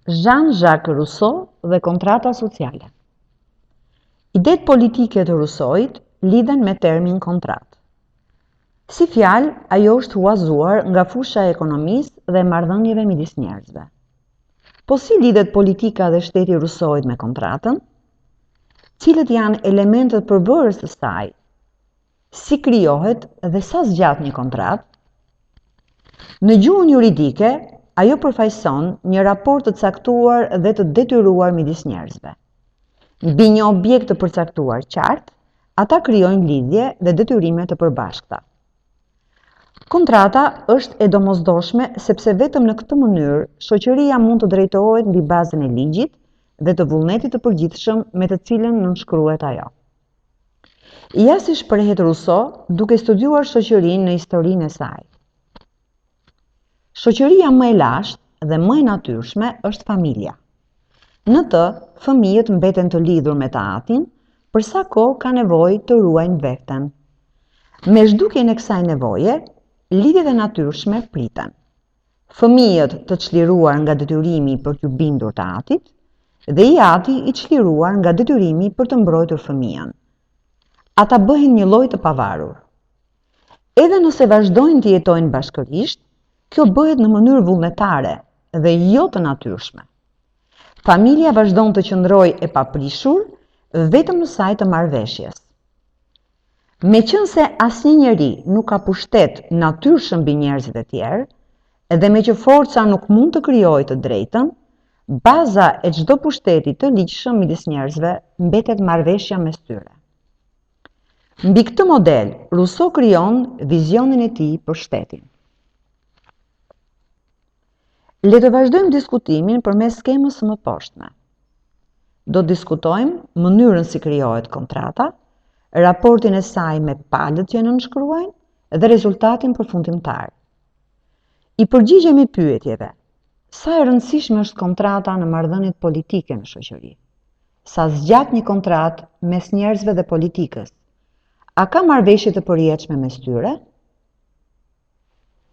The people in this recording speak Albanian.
Jean-Jacques Rousseau dhe kontrata sociale. Idetë politike të Rousseauit lidhen me termin kontratë. Si fjalë, ajo është huazuar nga fusha e ekonomisë dhe marrëdhënieve midis njerëzve. Po si lidhet politika dhe shteti Rousseauit me kontratën? Cilët janë elementët përbërës të saj? Si krijohet dhe sa zgjat një kontratë? Në gjuhën juridike, ajo përfaqëson një raport të caktuar dhe të detyruar midis njerëzve. Mbi një objekt të përcaktuar qartë, ata krijojnë lidhje dhe detyrime të përbashkëta. Kontrata është e domosdoshme sepse vetëm në këtë mënyrë shoqëria mund të drejtohet mbi bazën e ligjit dhe të vullnetit të përgjithshëm me të cilën nënshkruhet ajo. Ja si shprehet Rousseau duke studiuar shoqërinë në historinë e saj. Shoqëria më e lashtë dhe më e natyrshme është familja. Në të, fëmijët mbeten të lidhur me të atin, për sa kohë ka nevojë të ruajnë veten. Me zhdukjen e kësaj nevoje, lidhjet e natyrshme priten. Fëmijët të çliruar nga detyrimi për t'u bindur të atit, dhe i ati i çliruar nga detyrimi për të mbrojtur fëmijën. Ata bëhen një lloj të pavarur. Edhe nëse vazhdojnë të jetojnë bashkërisht, kjo bëhet në mënyrë vullnetare dhe jo të natyrshme. Familja vazhdon të qëndrojë e paprishur vetëm në saj të marrëveshjes. Meqense asnjë njeri nuk ka pushtet natyrshëm mbi njerëzit e tjerë, dhe me që forca nuk mund të krijojë të drejtën, baza e çdo pushteti të ligjshëm midis njerëzve mbetet marrëveshja mes tyre. Mbi këtë model, Rousseau krijon vizionin e tij për shtetin. Le të vazhdojmë diskutimin përmes skemës së mëposhtme. Do të diskutojmë mënyrën si krijohet kontrata, raportin e saj me palët që nënshkruajnë dhe rezultatin përfundimtar. I përgjigjemi pyetjeve: sa e rëndësishme është kontrata në marrëdhëniet politike në shoqëri? Sa zgjat një kontratë mes njerëzve dhe politikës? A ka marrëveshje të përjetshme mes tyre?